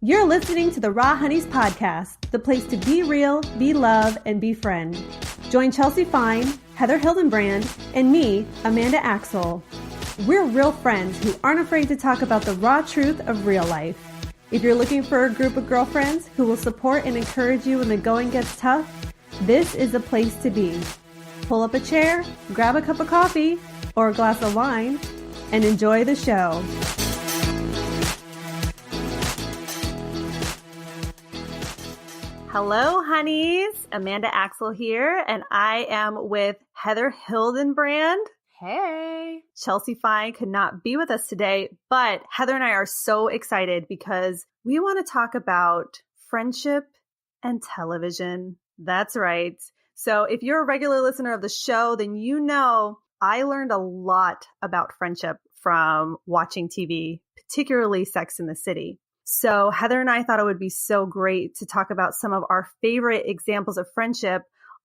You're listening to the Raw Honeys podcast, the place to be real, be love, and be friend. Join Chelsea Fine, Heather Hildenbrand, and me, Amanda Axel. We're real friends who aren't afraid to talk about the raw truth of real life. If you're looking for a group of girlfriends who will support and encourage you when the going gets tough, this is the place to be. Pull up a chair, grab a cup of coffee or a glass of wine, and enjoy the show. Hello, honeys. Amanda Axel here, and I am with Heather Hildenbrand. Hey. Chelsea Fine could not be with us today, but Heather and I are so excited because we want to talk about friendship and television. That's right. So if you're a regular listener of the show, then you know I learned a lot about friendship from watching TV, particularly Sex and the City. So Heather and I thought it would be so great to talk about some of our favorite examples of friendship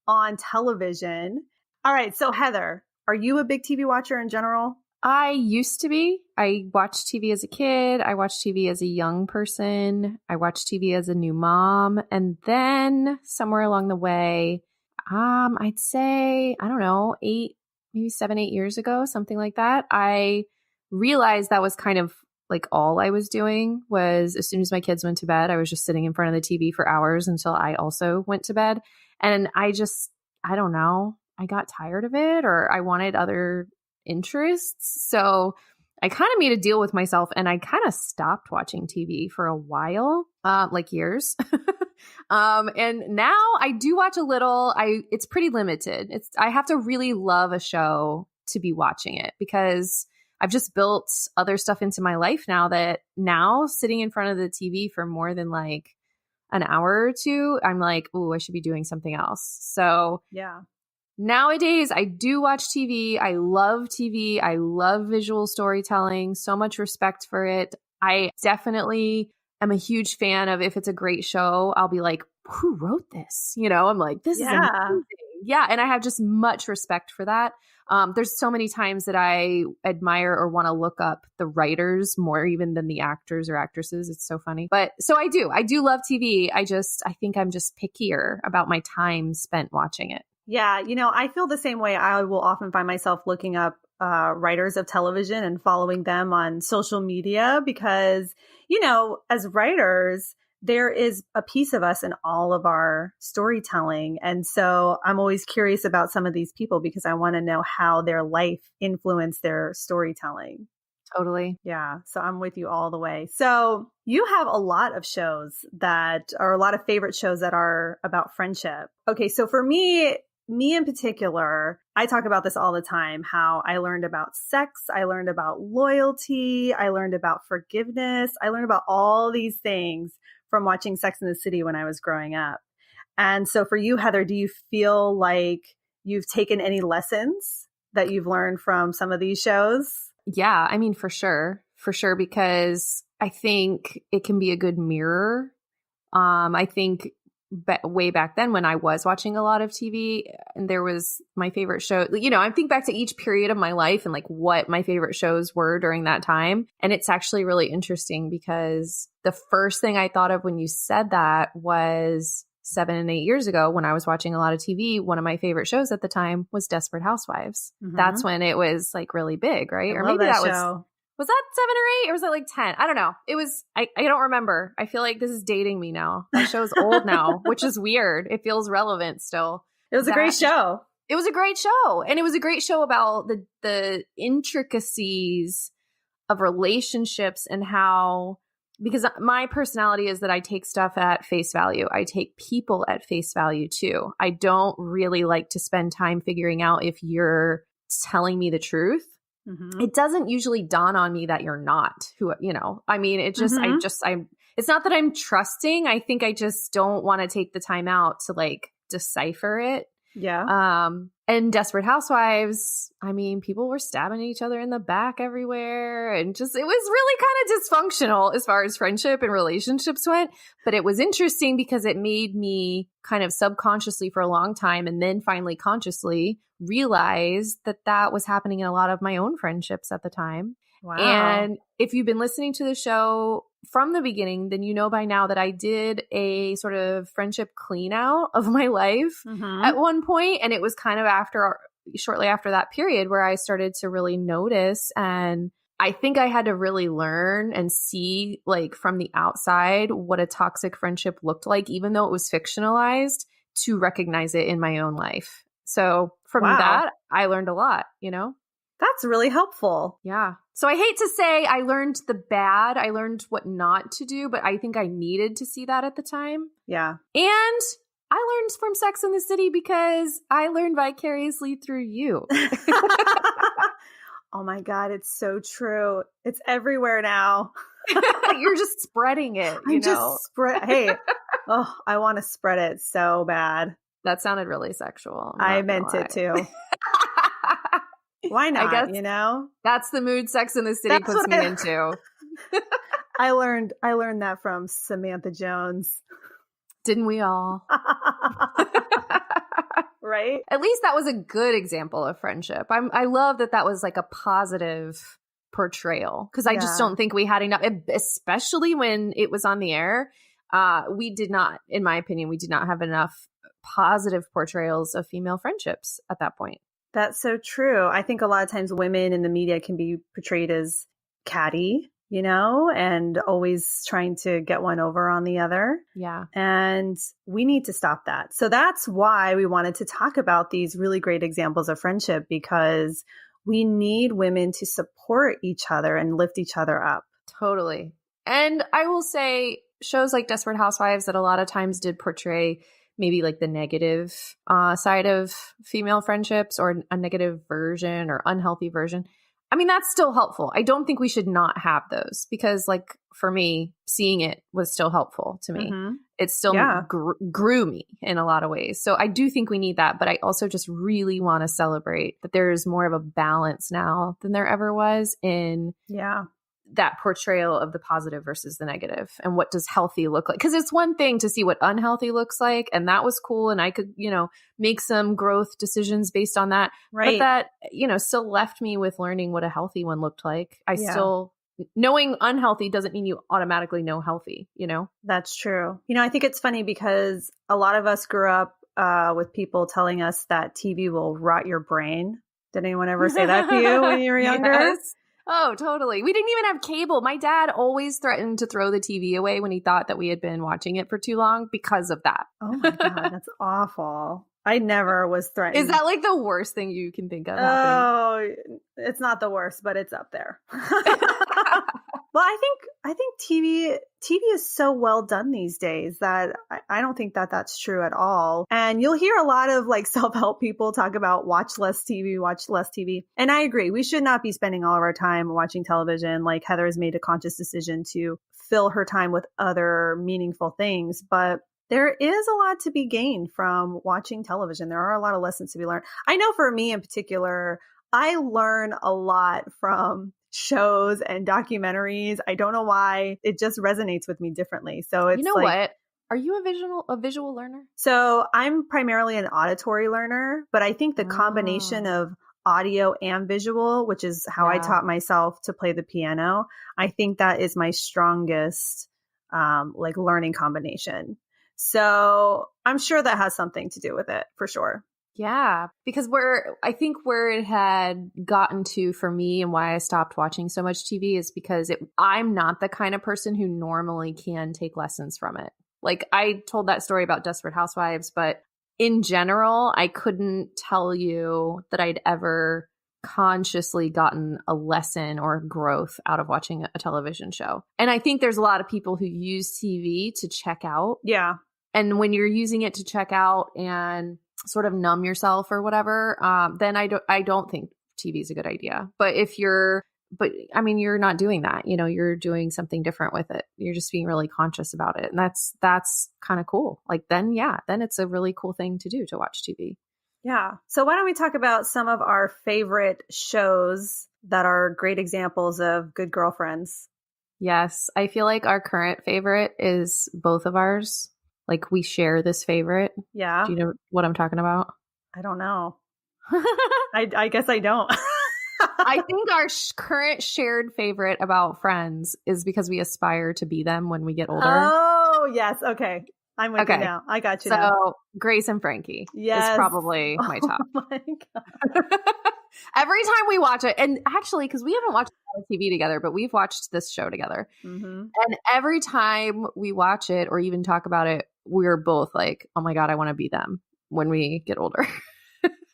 on television. All right. So Heather, are you a big TV watcher in general? I used to be. I watched TV as a kid. I watched TV as a young person. I watched TV as a new mom. And then somewhere along the way, I'd say, I don't know, 7, 8 years ago, something like that, I realized that was kind of like all I was doing was as soon as my kids went to bed, I was just sitting in front of the TV for hours until I also went to bed. And I don't know, I got tired of it or I wanted other interests. So I kind of made a deal with myself and I kind of stopped watching TV for a while, like years. And now I do watch a little. It's pretty limited. I have to really love a show to be watching it because I've just built other stuff into my life now sitting in front of the TV for more than like an hour or two, I'm like, ooh, I should be doing something else. So yeah. Nowadays, I do watch TV. I love TV. I love visual storytelling. So much respect for it. I definitely am a huge fan of if it's a great show, I'll be like, who wrote this? I'm like, this is amazing. Yeah. And I have just much respect for that. There's so many times that I admire or want to look up the writers more even than the actors or actresses. It's so funny. But so I do love TV. I think I'm just pickier about my time spent watching it. Yeah. I feel the same way. I will often find myself looking up writers of television and following them on social media because, as writers, there is a piece of us in all of our storytelling. And so I'm always curious about some of these people because I want to know how their life influenced their storytelling. Totally. Yeah. So I'm with you all the way. So you have a lot of shows that are a lot of favorite shows that are about friendship. Okay. So for me in particular, I talk about this all the time, how I learned about sex. I learned about loyalty. I learned about forgiveness. I learned about all these things from watching Sex and the City when I was growing up. And so for you, Heather, do you feel like you've taken any lessons that you've learned from some of these shows? Yeah, I mean, for sure, because I think it can be a good mirror. I think way back then when I was watching a lot of TV and there was my favorite show, I think back to each period of my life and like what my favorite shows were during that time. And it's actually really interesting because the first thing I thought of when you said that was 7 and 8 years ago when I was watching a lot of TV. One of my favorite shows at the time was Desperate Housewives. Mm-hmm. That's when it was like really big, right? Or maybe that show. Was that 7 or 8 or was it like 10? I don't know. It was, I don't remember. I feel like this is dating me now. That show's old now, which is weird. It feels relevant still. It was a great show. It was a great show. And it was a great show about the intricacies of relationships and how, because my personality is that I take stuff at face value. I take people at face value too. I don't really like to spend time figuring out if you're telling me the truth. Mm-hmm. It doesn't usually dawn on me that you're not I mean, it just, mm-hmm. It's not that I'm trusting. I think I just don't want to take the time out to like decipher it. Yeah. And Desperate Housewives, I mean, people were stabbing each other in the back everywhere and just, it was really kind of dysfunctional as far as friendship and relationships went. But it was interesting because it made me kind of subconsciously for a long time and then finally consciously realize that was happening in a lot of my own friendships at the time. Wow. And if you've been listening to the show from the beginning, then you know by now that I did a sort of friendship clean out of my life at one point. And it was kind of shortly after that period where I started to really notice. And I think I had to really learn and see like from the outside what a toxic friendship looked like, even though it was fictionalized, to recognize it in my own life. So from that, I learned a lot, you know? That's really helpful. Yeah. So I hate to say I learned the bad. I learned what not to do, but I think I needed to see that at the time. Yeah. And I learned from Sex and the City because I learned vicariously through you. Oh my God, it's so true. It's everywhere now. You're just spreading it, you know? Hey, I want to spread it so bad. That sounded really sexual. I meant it too. Why not? I guess, you know, that's the mood Sex and the City puts me into. I learned that from Samantha Jones. Didn't we all? Right? At least that was a good example of friendship. I love that was like a positive portrayal, because I just don't think we had enough, especially when it was on the air. We did not, in my opinion, we did not have enough positive portrayals of female friendships at that point. That's so true. I think a lot of times women in the media can be portrayed as catty, you know, and always trying to get one over on the other. Yeah. And we need to stop that. So that's why we wanted to talk about these really great examples of friendship, because we need women to support each other and lift each other up. Totally. And I will say shows like Desperate Housewives that a lot of times did portray maybe like the negative side of female friendships, or a negative version or unhealthy version. I mean, that's still helpful. I don't think we should not have those, because like for me, seeing it was still helpful to me. Mm-hmm. It still grew me in a lot of ways. So I do think we need that. But I also just really want to celebrate that there's more of a balance now than there ever was in that portrayal of the positive versus the negative, and what does healthy look like. Because it's one thing to see what unhealthy looks like, and that was cool, and I could, you know, make some growth decisions based on that. Right. But that, you know, still left me with learning what a healthy one looked like. Still, knowing unhealthy doesn't mean you automatically know healthy, you know? That's true. You know, I think it's funny because a lot of us grew up with people telling us that TV will rot your brain. Did anyone ever say that to you when you were younger? Yes. Oh, totally. We didn't even have cable. My dad always threatened to throw the TV away when he thought that we had been watching it for too long because of that. Oh my God, that's awful. I never was threatened. Is that like the worst thing you can think of happening? Oh, it's not the worst, but it's up there. Well, I think TV is so well done these days that I don't think that that's true at all. And you'll hear a lot of like self-help people talk about watch less TV. And I agree. We should not be spending all of our time watching television. Like Heather has made a conscious decision to fill her time with other meaningful things. But there is a lot to be gained from watching television. There are a lot of lessons to be learned. I know for me in particular, I learn a lot from shows and documentaries. I don't know why. It just resonates with me differently. So it's, you know, what? Are you a visual learner? So I'm primarily an auditory learner, but I think the combination of audio and visual, which is how I taught myself to play the piano, I think that is my strongest like learning combination. So I'm sure that has something to do with it for sure. Yeah, because I think where it had gotten to for me and why I stopped watching so much TV is because I'm not the kind of person who normally can take lessons from it. Like I told that story about Desperate Housewives, but in general, I couldn't tell you that I'd ever consciously gotten a lesson or growth out of watching a television show. And I think there's a lot of people who use TV to check out. Yeah. And when you're using it to check out and sort of numb yourself or whatever, then I don't think TV is a good idea. But you're not doing that. You know, you're doing something different with it. You're just being really conscious about it. And that's kind of cool. Like then it's a really cool thing to do, to watch TV. Yeah. So why don't we talk about some of our favorite shows that are great examples of good girlfriends? Yes. I feel like our current favorite is both of ours. Like we share this favorite. Yeah. Do you know what I'm talking about? I don't know. I guess I don't. I think our current shared favorite about Friends is because we aspire to be them when we get older. Oh, yes. Okay. I'm with you now. I got you now. So Grace and Frankie is probably my top. Oh my God. Every time we watch it, and actually, because we haven't watched a lot of TV together, but we've watched this show together. Mm-hmm. And every time we watch it or even talk about it, we're both like, oh my God, I want to be them when we get older.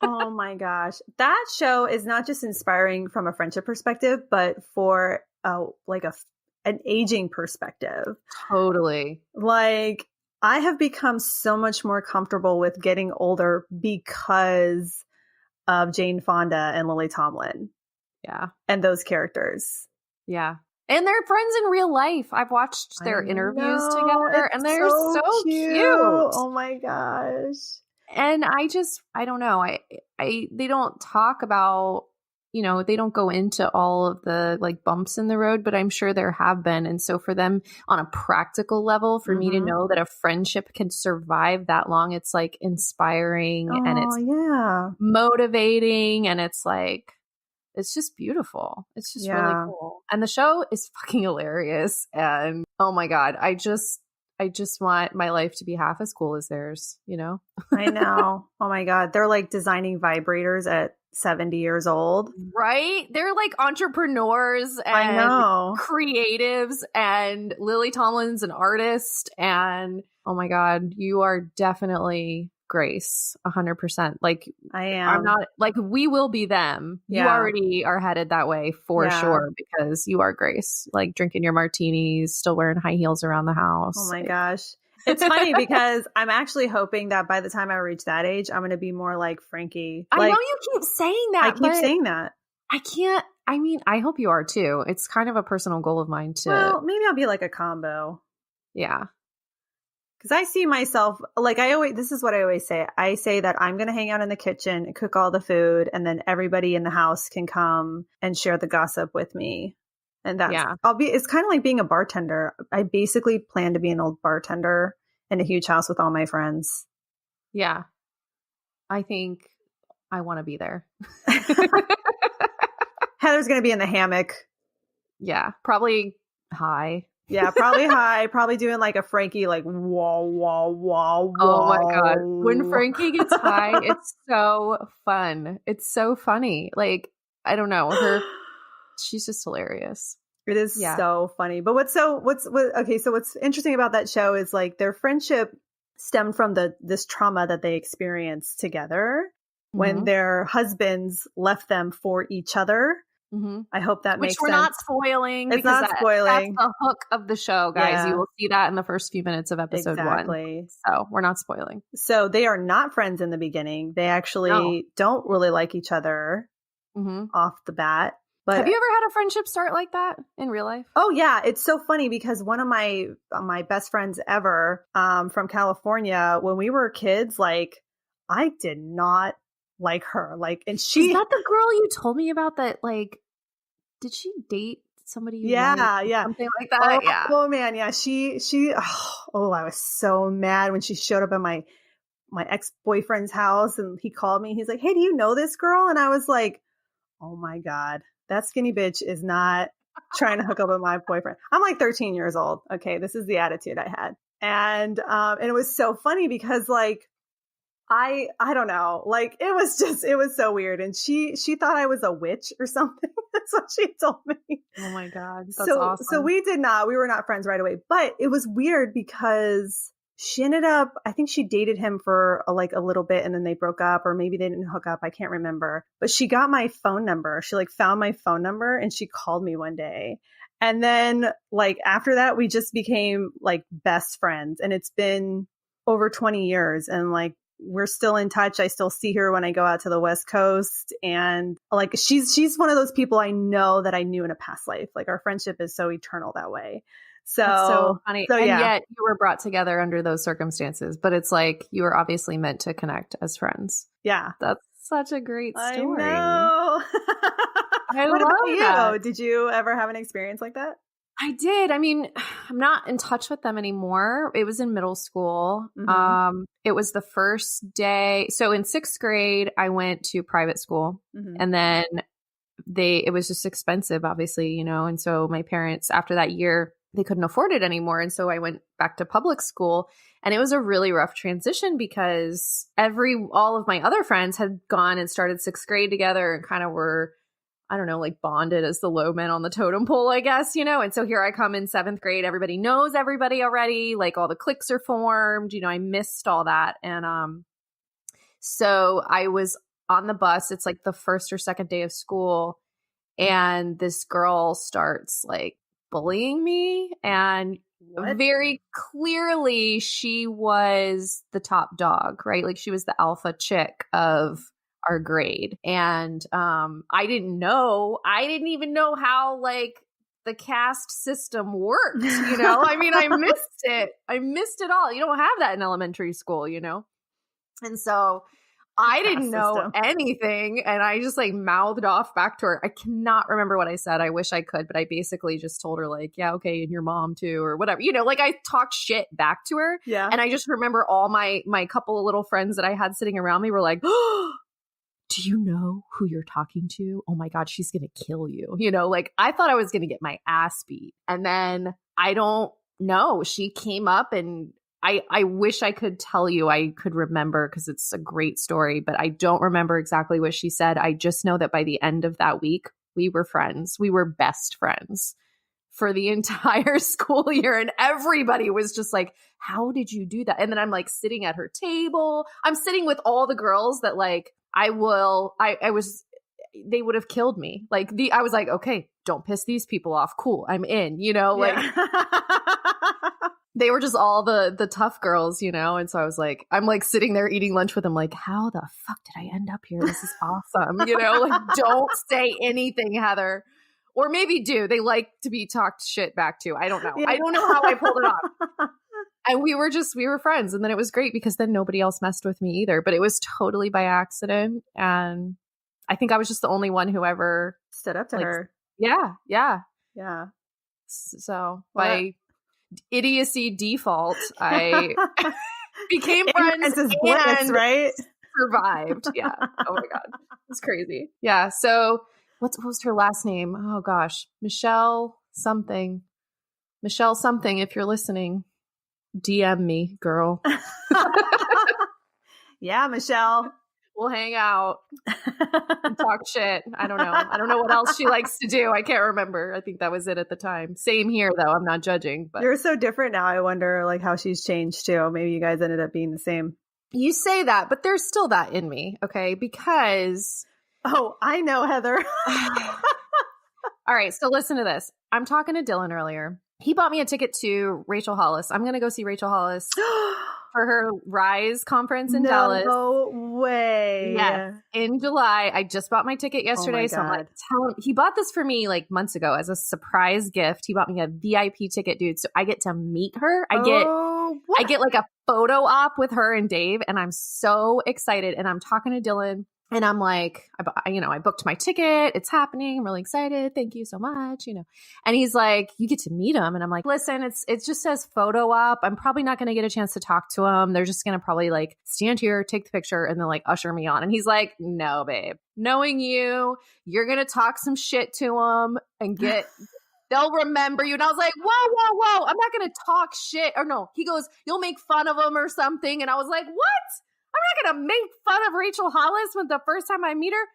Oh my gosh. That show is not just inspiring from a friendship perspective, but for an aging perspective. Totally. Like, I have become so much more comfortable with getting older because of Jane Fonda and Lily Tomlin. Yeah. And those characters. Yeah. And they're friends in real life. I've watched their interviews together and they're so cute. Oh my gosh. And I don't know. They don't talk about, they don't go into all of the like bumps in the road, but I'm sure there have been. And so for them on a practical level, for me to know that a friendship can survive that long, it's like inspiring and it's motivating and it's like, it's just beautiful. It's just really cool. And the show is fucking hilarious. And oh my God, I just want my life to be half as cool as theirs, I know. Oh my God. They're like designing vibrators at 70 years old. Right? They're like entrepreneurs and creatives, and Lily Tomlin's an artist. And oh my God, you are definitely Grace, 100%. Like I am. I'm not like we will be them. You already are headed that way for sure because you are Grace. Like drinking your martinis, still wearing high heels around the house. Oh my gosh. It's funny because I'm actually hoping that by the time I reach that age, I'm going to be more like Frankie. I know you keep saying that. I keep saying that. I can't. I mean, I hope you are too. It's kind of a personal goal of mine to. Well, maybe I'll be like a combo. Yeah. Because I see myself, like this is what I always say. I say that I'm going to hang out in the kitchen and cook all the food, and then everybody in the house can come and share the gossip with me. And that's, it's kind of like being a bartender. I basically plan to be an old bartender in a huge house with all my friends. Yeah. I think I want to be there. Heather's going to be in the hammock. Yeah. Probably high. Yeah, probably high. Probably doing like a Frankie, like wah, wah, wah, wah. Oh my God. When Frankie gets high, it's so fun. It's so funny. Like, I don't know. She's just hilarious. It is so funny. But what's interesting about that show is like their friendship stemmed from this trauma that they experienced together when their husbands left them for each other. Mm-hmm. I hope that makes sense. Which we're not spoiling. It's not spoiling. That's the hook of the show, guys. Yeah. You will see that in the first few minutes of episode 1. So we're not spoiling. So they are not friends in the beginning. They actually don't really like each other off the bat. But have you ever had a friendship start like that in real life? Oh yeah, it's so funny because one of my best friends ever from California, when we were kids, like I did not like her. Like, and she is that the girl you told me about that? Like, did she date somebody? Yeah, something like that. Oh man, yeah. She. Oh, I was so mad when she showed up at my ex-boyfriend's house and he called me. He's like, "Hey, do you know this girl?" And I was like, "Oh my God. That skinny bitch is not trying to hook up with my boyfriend." I'm like 13 years old. Okay. This is the attitude I had. And it was so funny because like, I don't know, like it was so weird. And she thought I was a witch or something. That's what she told me. Oh my God. That's awesome. So we were not friends right away, but it was weird because she ended up, I think she dated him for a little bit and then they broke up, or maybe they didn't hook up. I can't remember, but she got my phone number. She like found my phone number and she called me one day. And then like after that, we just became like best friends, and it's been over 20 years and like, we're still in touch. I still see her when I go out to the West Coast, and like, she's one of those people I know that I knew in a past life. Like our friendship is so eternal that way. So, that's so funny. And yet you were brought together under those circumstances, but it's like you were obviously meant to connect as friends. Yeah. That's such a great story. I know. What about you? Did you ever have an experience like that? I did. I mean, I'm not in touch with them anymore. It was in middle school. Mm-hmm. It was the first day. So in 6th grade, I went to private school. Mm-hmm. And then it was just expensive, obviously, and so my parents, after that year, they couldn't afford it anymore. And so I went back to public school, and it was a really rough transition because all of my other friends had gone and started 6th grade together and kind of were, I don't know, like bonded as the low men on the totem pole, I guess, and so here I come in 7th grade. Everybody knows everybody already. Like all the cliques are formed, I missed all that. And so I was on the bus. It's like the first or second day of school. And this girl starts like bullying me. And very clearly she was the top dog, right? Like she was the alpha chick of our grade. And I didn't even know how like the caste system works, I mean, I missed it all. You don't have that in elementary school, and so I didn't know anything, and I just like mouthed off back to her. I cannot remember what I said. I wish I could, but I basically just told her like, yeah, okay, and your mom too, or whatever, like I talked shit back to her. Yeah. And I just remember all my couple of little friends that I had sitting around me were like, oh, do you know who you're talking to? Oh my God, she's going to kill you. Like I thought I was going to get my ass beat. And then I don't know. She came up, and I wish I could tell you, I could remember because it's a great story, but I don't remember exactly what she said. I just know that by the end of that week, we were friends. We were best friends for the entire school year. And everybody was just like, how did you do that? And then I'm like sitting at her table. I'm sitting with all the girls that like, they would have killed me. Like I was like, okay, don't piss these people off. Cool. I'm in, like they were just all the tough girls, And so I was like, I'm like sitting there eating lunch with them. Like, how the fuck did I end up here? This is awesome. Like, don't say anything, Heather. Or maybe do. They like to be talked shit back to. I don't know. Yeah. I don't know how I pulled it off. And we were friends. And then it was great because then nobody else messed with me either. But it was totally by accident. And I think I was just the only one who ever stood up to her. Yeah. Yeah. Yeah. So by idiocy default, I became friends and bliss, right? Survived. Yeah. Oh my God. It's crazy. Yeah. So what was her last name? Oh gosh. Michelle something. If you're listening, DM me, girl. Yeah, Michelle. We'll hang out and talk shit. I don't know what else she likes to do. I can't remember. I think that was it at the time. Same here, though. I'm not judging. But you're so different now. I wonder like how she's changed too. Maybe you guys ended up being the same. You say that, but there's still that in me. Okay. Because. Oh, I know, Heather. All right. So listen to this. I'm talking to Dylan earlier. He bought me a ticket to Rachel Hollis. I'm going to go see Rachel Hollis for her Rise conference in Dallas. No way. Yes, in July. I just bought my ticket yesterday. So I'm like, tell him. He bought this for me like months ago as a surprise gift. He bought me a VIP ticket, dude. So I get to meet her. I get like a photo op with her and Dave. And I'm so excited. And I'm talking to Dylan. And I'm like, I booked my ticket. It's happening. I'm really excited. Thank you so much. And he's like, you get to meet him. And I'm like, listen, it just says photo op. I'm probably not going to get a chance to talk to him. They're just going to probably like stand here, take the picture, and then like usher me on. And he's like, no, babe, knowing you're going to talk some shit to him and they'll remember you. And I was like, whoa. I'm not going to talk shit. Or no, he goes, you'll make fun of him or something. And I was like, what? I'm not going to make fun of Rachel Hollis when the first time I meet her.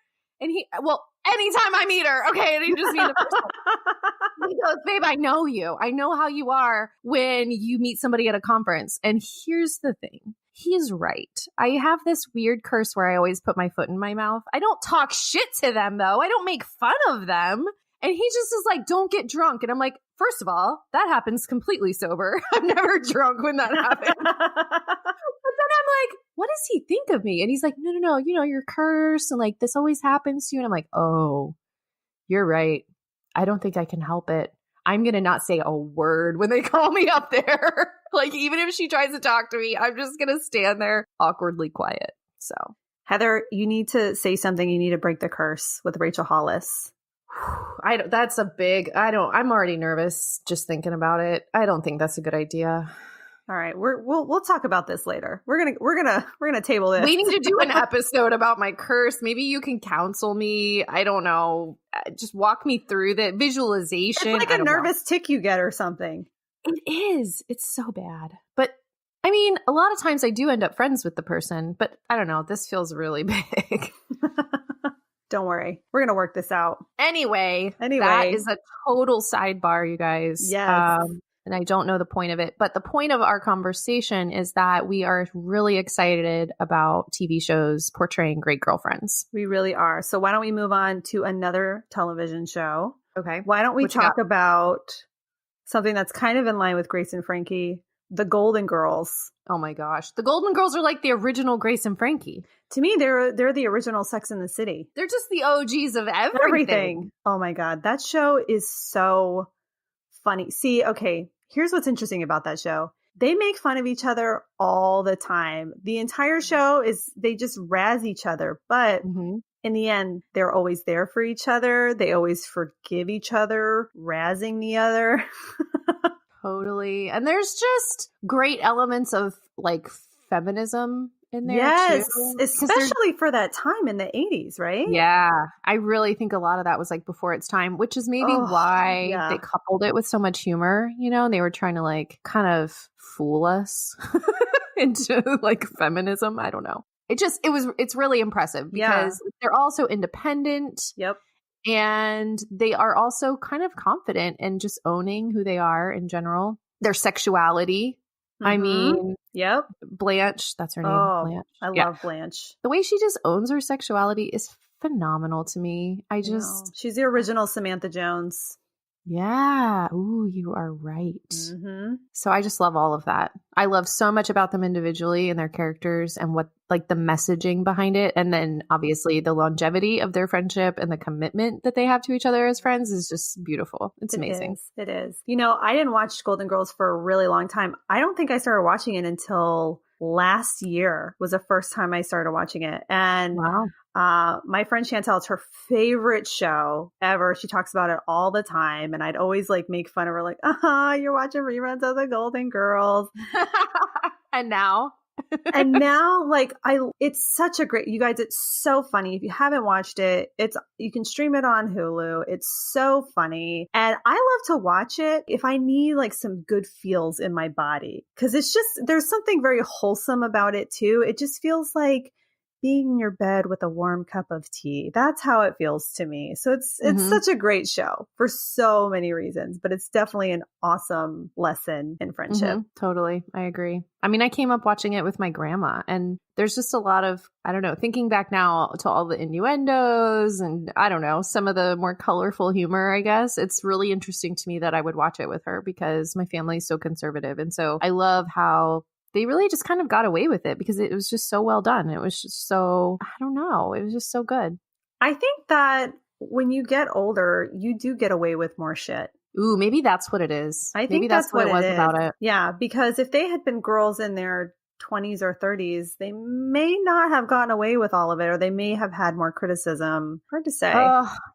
And anytime I meet her. Okay. I didn't just mean the first time. He goes, babe, I know you. I know how you are when you meet somebody at a conference. And here's the thing. He's right. I have this weird curse where I always put my foot in my mouth. I don't talk shit to them, though. I don't make fun of them. And he just is like, don't get drunk. And I'm like, first of all, that happens completely sober. I'm never drunk when that happens. But then I'm like, what does he think of me? And he's like, no, you're cursed. And like, this always happens to you. And I'm like, oh, you're right. I don't think I can help it. I'm going to not say a word when they call me up there. Like, even if she tries to talk to me, I'm just going to stand there awkwardly quiet. So Heather, you need to say something. You need to break the curse with Rachel Hollis. I'm already nervous just thinking about it. I don't think that's a good idea. All right, we'll talk about this later. We're gonna table this. We need to do an episode about my curse. Maybe you can counsel me. I don't know. Just walk me through the visualization. It's like a nervous tick you get or something. It is. It's so bad. But I mean, a lot of times I do end up friends with the person, but I don't know. This feels really big. Don't worry. We're going to work this out. Anyway, that is a total sidebar, you guys. Yes. And I don't know the point of it, but the point of our conversation is that we are really excited about TV shows portraying great girlfriends. We really are. So why don't we move on to another television show? Okay. Why don't we talk about something that's kind of in line with Grace and Frankie, the Golden Girls. Oh my gosh. The Golden Girls are like the original Grace and Frankie. To me, they're the original Sex and the City. They're just the OGs of everything. Oh my God. That show is so funny. See, okay, here's what's interesting about that show. They make fun of each other all the time. The entire show is they just razz each other. But in the end, they're always there for each other. They always forgive each other, razzing the other. Totally. And there's just great elements of like feminism in there too. Especially for that time in the 80s, right? Yeah. I really think a lot of that was like before its time, which is maybe why they coupled it with so much humor, you know, and they were trying to like kind of fool us into like feminism. I don't know. It's really impressive because they're also independent. Yep. And they are also kind of confident in just owning who they are in general. Their sexuality. I mean, Blanche, that's her name. Blanche. I love Blanche. The way she just owns her sexuality is phenomenal to me. She's the original Samantha Jones. Yeah. Ooh, you are right. So I just love all of that. I love so much about them individually and their characters and what like the messaging behind it. And then obviously the longevity of their friendship and the commitment that they have to each other as friends is just beautiful. It's amazing. It is. You know, I didn't watch Golden Girls for a really long time. I don't think I started watching it until last year was the first time I started watching it. And my friend Chantel, it's her favorite show ever. She talks about it all the time. And I'd always like make fun of her like, you're watching reruns of the Golden Girls. And now? And now it's such a great, you guys, it's so funny. If you haven't watched it, you can stream it on Hulu. It's so funny. And I love to watch it if I need like some good feels in my body. Cause there's something very wholesome about it too. It just feels like being in your bed with a warm cup of tea. That's how it feels to me. So it's such a great show for so many reasons, but it's definitely an awesome lesson in friendship. Totally. I agree. I mean, I came up watching it with my grandma and there's just a lot of, I don't know, thinking back now to all the innuendos and I don't know, some of the more colorful humor, I guess. It's really interesting to me that I would watch it with her because my family is so conservative. And so I love how they really just kind of got away with it because it was just so well done. It was just so, I don't know, it was just so good. I think that when you get older, you do get away with more shit. Ooh, maybe that's what it is. I think maybe that's what it was about it. Yeah, because if they had been girls in their 20s or 30s, they may not have gotten away with all of it, or they may have had more criticism. Hard to say.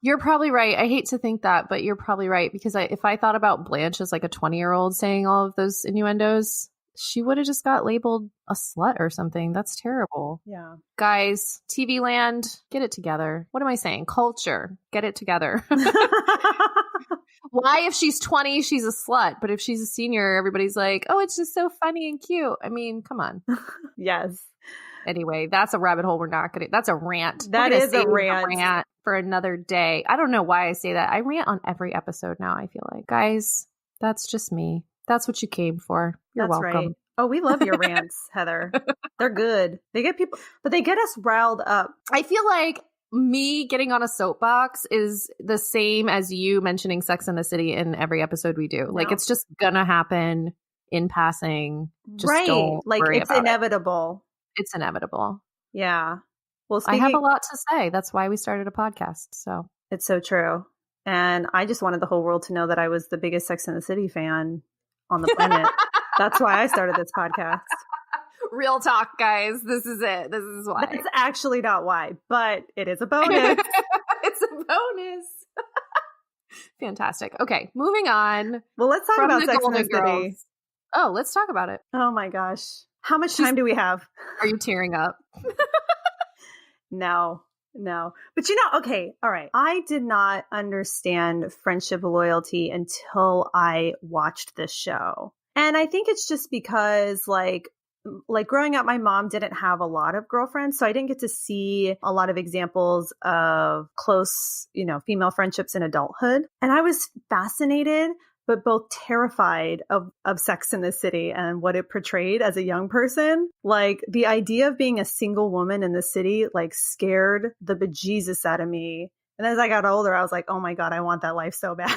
You're probably right. I hate to think that, but you're probably right. Because if I thought about Blanche as like a 20-year-old saying all of those innuendos, she would have just got labeled a slut or something. That's terrible. Yeah. Guys, TV land, get it together. What am I saying? Culture, get it together. Why, if she's 20, she's a slut? But if she's a senior, everybody's like, oh, it's just so funny and cute. I mean, come on. Yes. Anyway, that's a rabbit hole. That's a rant. That is a rant for another day. I don't know why I say that. I rant on every episode now, I feel like. Guys, that's just me. That's what you came for. You're welcome. Right. Oh, we love your rants, Heather. They're good. They get people, but they get us riled up. I feel like me getting on a soapbox is the same as you mentioning Sex and the City in every episode we do. No. Like, it's just gonna happen in passing. Just don't worry it's inevitable. It's inevitable. Yeah. Well, I have a lot to say. That's why we started a podcast. So it's so true. And I just wanted the whole world to know that I was the biggest Sex and the City fan on the planet. That's why I started this podcast. Real talk, guys. This is it. This is why. That's actually not why, but it is a bonus. It's a bonus. Fantastic. Okay, moving on. Well, let's talk about Sex and the City. Oh, let's talk about it. Oh my gosh. How much time do we have? Are you tearing up? No. But okay. All right. I did not understand friendship loyalty until I watched this show. And I think it's just because like growing up, my mom didn't have a lot of girlfriends. So I didn't get to see a lot of examples of close, female friendships in adulthood. And I was fascinated, but both terrified of Sex in the City and what it portrayed as a young person. Like the idea of being a single woman in the city, like scared the bejesus out of me. And as I got older, I was like, oh my God, I want that life so bad.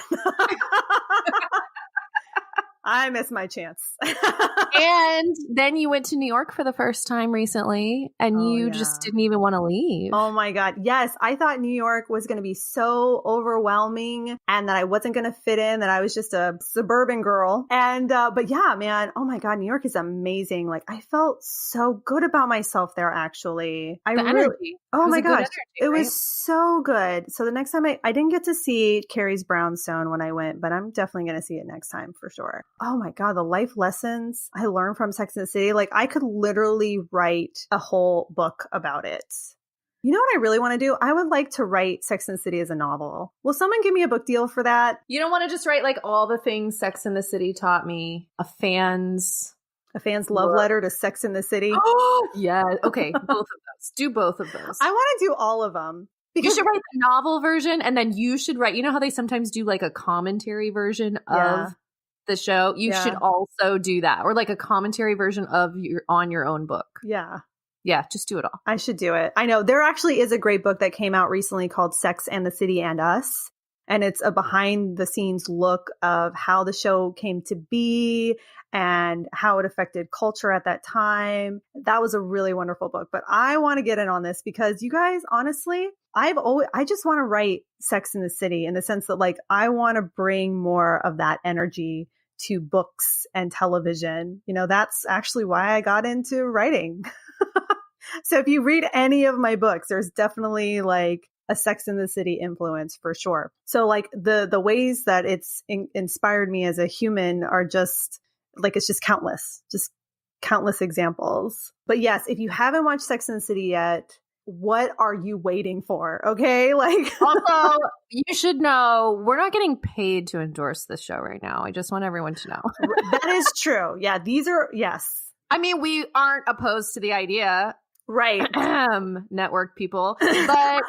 I missed my chance. And then you went to New York for the first time recently, and you just didn't even want to leave. Oh my God. Yes. I thought New York was going to be so overwhelming and that I wasn't going to fit in, that I was just a suburban girl. And, but yeah, man, oh my God, New York is amazing. Like I felt so good about myself there, actually. Energy. Oh my gosh. It was so good. So the next time I didn't get to see Carrie's Brownstone when I went, but I'm definitely going to see it next time for sure. Oh my God, the life lessons I learned from Sex and the City. Like I could literally write a whole book about it. You know what I really want to do? I would like to write Sex and the City as a novel. Will someone give me a book deal for that? You don't want to just write like all the things Sex and the City taught me. A fan's love letter to Sex and the City. Oh, yeah. Okay. Both of those. Do both of those. I want to do all of them. You should write the novel version, and then you should write, you know how they sometimes do like a commentary version of the show? You should also do that, or like a commentary version of your own book. Yeah. Yeah, just do it all. I should do it. I know there actually is a great book that came out recently called Sex and the City and Us. And it's a behind the scenes look of how the show came to be and how it affected culture at that time. That was a really wonderful book. But I want to get in on this because you guys, honestly, I just want to write Sex in the City in the sense that like I want to bring more of that energy to books and television. That's actually why I got into writing. So if you read any of my books, there's definitely like a Sex in the City influence for sure. So like the ways that it's inspired me as a human are just like, it's just countless examples. But yes, if you haven't watched Sex in the City yet, what are you waiting for? Okay. Like also, you should know we're not getting paid to endorse this show right now. I just want everyone to know. That is true. Yeah. Yes. I mean, we aren't opposed to the idea. Right. Network people. But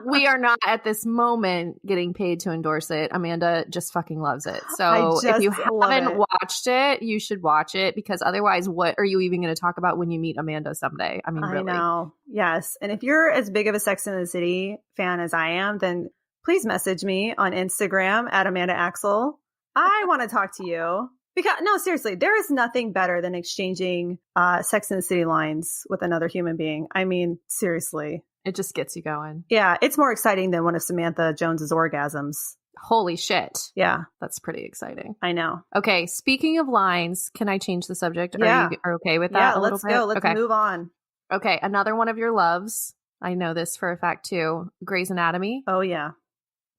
we are not at this moment getting paid to endorse it. Amanda just fucking loves it. So if you haven't watched it, you should watch it, because otherwise, what are you even going to talk about when you meet Amanda someday? I mean, really. I know. Yes. And if you're as big of a Sex and the City fan as I am, then please message me on Instagram at Amanda Axel. I want to talk to you. Because no, seriously, there is nothing better than exchanging Sex and the City lines with another human being. I mean, seriously. It just gets you going. Yeah, it's more exciting than one of Samantha Jones's orgasms. Holy shit. Yeah. That's pretty exciting. I know. Okay, speaking of lines, can I change the subject? Yeah. Are you okay with that a little bit? Let's go. Let's move on. Okay, another one of your loves. I know this for a fact too. Grey's Anatomy. Oh, yeah.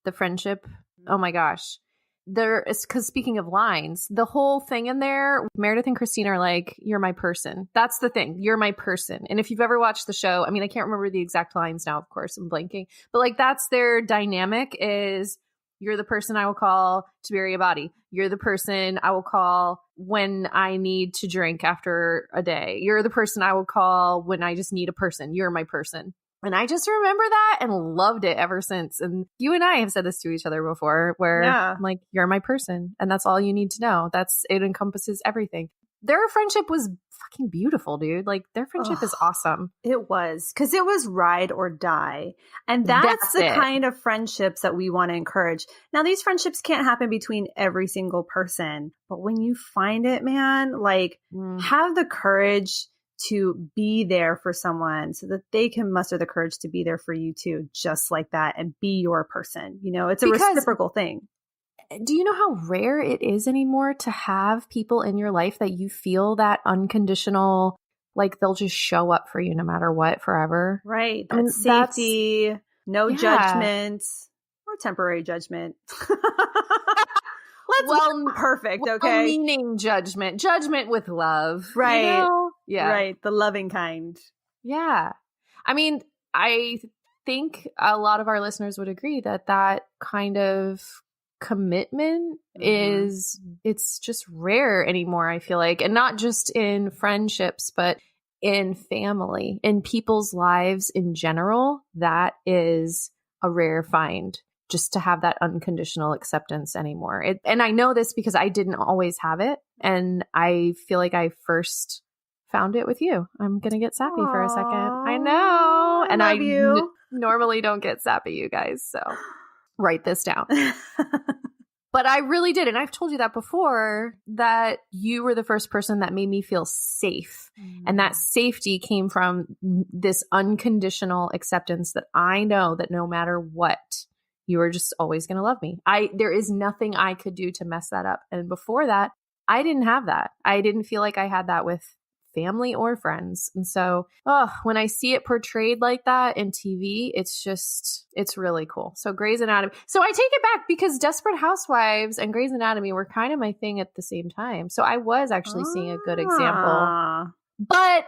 The friendship. Oh my gosh. There is, because speaking of lines, the whole thing in there, Meredith and Christina are like, you're my person. That's the thing. You're my person. And if you've ever watched the show, I mean, I can't remember the exact lines now, of course, I'm blanking. But like, that's their dynamic is, you're the person I will call to bury a body. You're the person I will call when I need to drink after a day. You're the person I will call when I just need a person. You're my person. And I just remember that and loved it ever since. And you and I have said this to each other before, where I'm like, you're my person. And that's all you need to know. It encompasses everything. Their friendship was fucking beautiful, dude. Like their friendship is awesome. It was, because it was ride or die. And that's the kind of friendships that we want to encourage. Now, these friendships can't happen between every single person. But when you find it, man, like have the courage to be there for someone so that they can muster the courage to be there for you too, just like that, and be your person. It's a reciprocal thing. Do you know how rare it is anymore to have people in your life that you feel that unconditional, like they'll just show up for you no matter what forever? Right. That safety, no judgment or temporary judgment. perfect, okay? Well-meaning judgment with love. Right. You know? Yeah. Right. The loving kind. Yeah. I mean, I think a lot of our listeners would agree that that kind of commitment it's just rare anymore, I feel like. And not just in friendships, but in family, in people's lives in general. That is a rare find, just to have that unconditional acceptance anymore. And I know this because I didn't always have it. And I feel like I first found it with you. I'm going to get sappy for a second. I know. And I love you. Normally don't get sappy, you guys. So write this down. But I really did. And I've told you that before, that you were the first person that made me feel safe. And that safety came from this unconditional acceptance that I know that no matter what, you are just always going to love me. There is nothing I could do to mess that up. And before that, I didn't have that. I didn't feel like I had that with family or friends. And so, when I see it portrayed like that in TV, it's really cool. So Grey's Anatomy. So I take it back, because Desperate Housewives and Grey's Anatomy were kind of my thing at the same time. So I was actually seeing a good example. But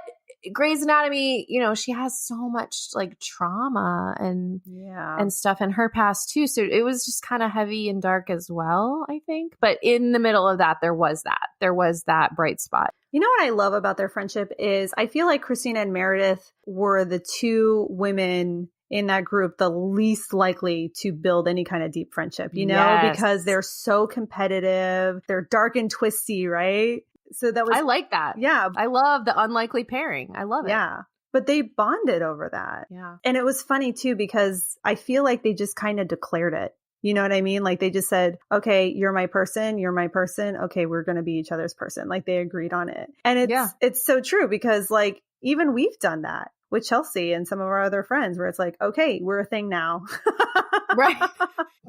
Grey's Anatomy, she has so much like trauma and stuff in her past too. So it was just kind of heavy and dark as well, I think. But in the middle of that, there was that bright spot. You know what I love about their friendship is I feel like Christina and Meredith were the two women in that group the least likely to build any kind of deep friendship, because they're so competitive. They're dark and twisty, right? So I like that. Yeah. I love the unlikely pairing. I love it. Yeah. But they bonded over that. Yeah. And it was funny too, because I feel like they just kind of declared it. You know what I mean? Like they just said, okay, you're my person. You're my person. Okay, we're going to be each other's person. Like they agreed on it. And it's so true, because like even we've done that with Chelsea and some of our other friends, where it's like, okay, we're a thing now. Right.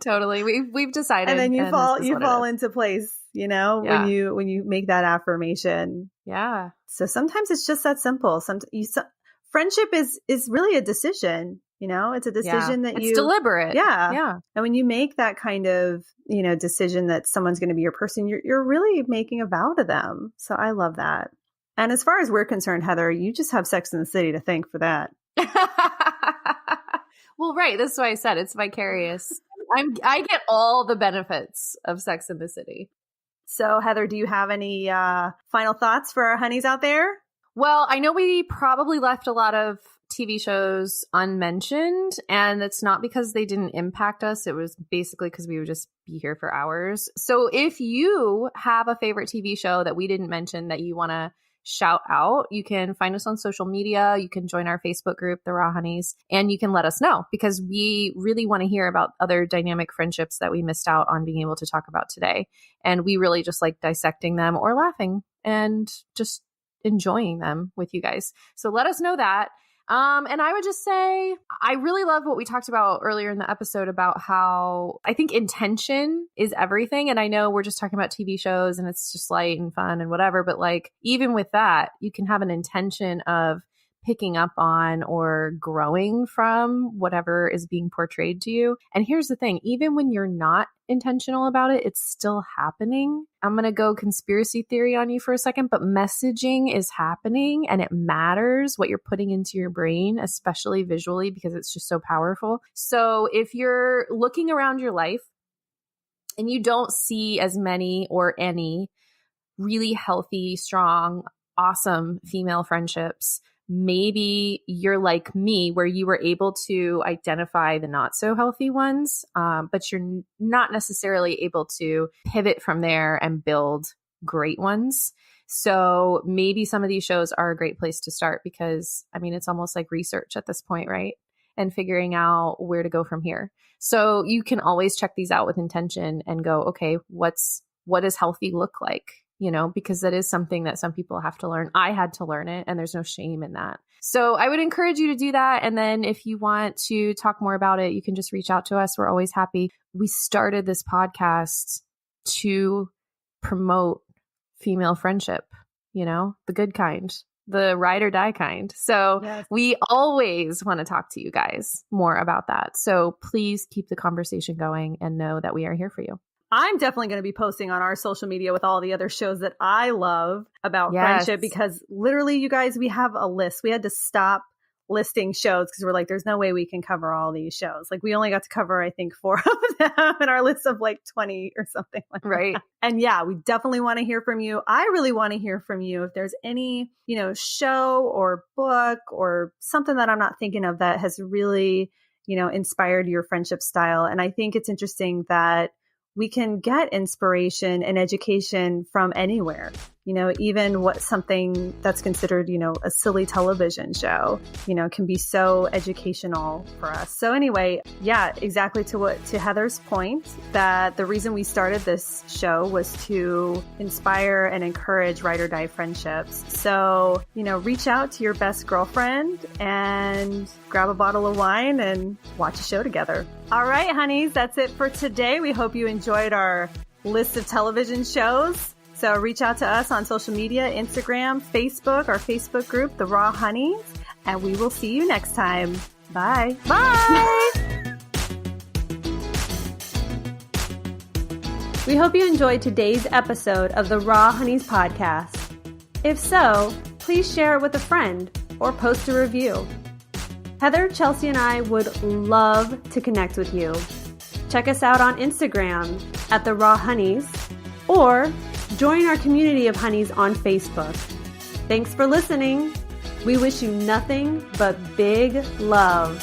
Totally. We've decided. And then you fall into place, when you make that affirmation. Yeah. So sometimes it's just that simple. Friendship is really a decision. It's a decision that it's deliberate. Yeah. Yeah. And when you make that kind of, decision that someone's going to be your person, you're really making a vow to them. So I love that. And as far as we're concerned, Heather, you just have Sex and the City to thank for that. Well, right. That's why I said it's vicarious. I get all the benefits of Sex and the City. So Heather, do you have any final thoughts for our honeys out there? Well, I know we probably left a lot of TV shows unmentioned, and it's not because they didn't impact us. It was basically because we would just be here for hours. So if you have a favorite TV show that we didn't mention that you want to shout out, you can find us on social media. You can join our Facebook group, The Raw Honeys, and you can let us know, because we really want to hear about other dynamic friendships that we missed out on being able to talk about today. And we really just like dissecting them or laughing and just enjoying them with you guys. So let us know that. And I would just say, I really love what we talked about earlier in the episode about how I think intention is everything. And I know we're just talking about TV shows and it's just light and fun and whatever, but like, even with that, you can have an intention of picking up on or growing from whatever is being portrayed to you. And here's the thing, even when you're not intentional about it, it's still happening. I'm going to go conspiracy theory on you for a second, but messaging is happening and it matters what you're putting into your brain, especially visually, because it's just so powerful. So if you're looking around your life and you don't see as many or any really healthy, strong, awesome female friendships, maybe you're like me, where you were able to identify the not so healthy ones, but you're not necessarily able to pivot from there and build great ones. So maybe some of these shows are a great place to start, because I mean, it's almost like research at this point, right? And figuring out where to go from here. So you can always check these out with intention and go, okay, what does healthy look like? Because that is something that some people have to learn. I had to learn it, and there's no shame in that. So I would encourage you to do that. And then if you want to talk more about it, you can just reach out to us. We're always happy. We started this podcast to promote female friendship, the good kind, the ride or die kind. So yes, we always want to talk to you guys more about that. So please keep the conversation going and know that we are here for you. I'm definitely going to be posting on our social media with all the other shows that I love about friendship, because literally, you guys, we have a list. We had to stop listing shows because we're like, there's no way we can cover all these shows. Like, we only got to cover, I think, 4 of them in our list of like 20 or something like right. that. And yeah, we definitely want to hear from you. I really want to hear from you if there's any, show or book or something that I'm not thinking of that has really, inspired your friendship style. And I think it's interesting that we can get inspiration and education from anywhere, even something that's considered, a silly television show, can be so educational for us. So anyway, yeah, exactly to Heather's point, that the reason we started this show was to inspire and encourage ride or die friendships. So, reach out to your best girlfriend and grab a bottle of wine and watch a show together. All right, honeys, that's it for today. We hope you enjoyed our list of television shows. So reach out to us on social media, Instagram, Facebook, our Facebook group, The Raw Honeys, and we will see you next time. Bye. Bye. We hope you enjoyed today's episode of the Raw Honeys podcast. If so, please share it with a friend or post a review. Heather, Chelsea, and I would love to connect with you. Check us out on Instagram at The Raw Honeys, or join our community of honeys on Facebook. Thanks for listening. We wish you nothing but big love.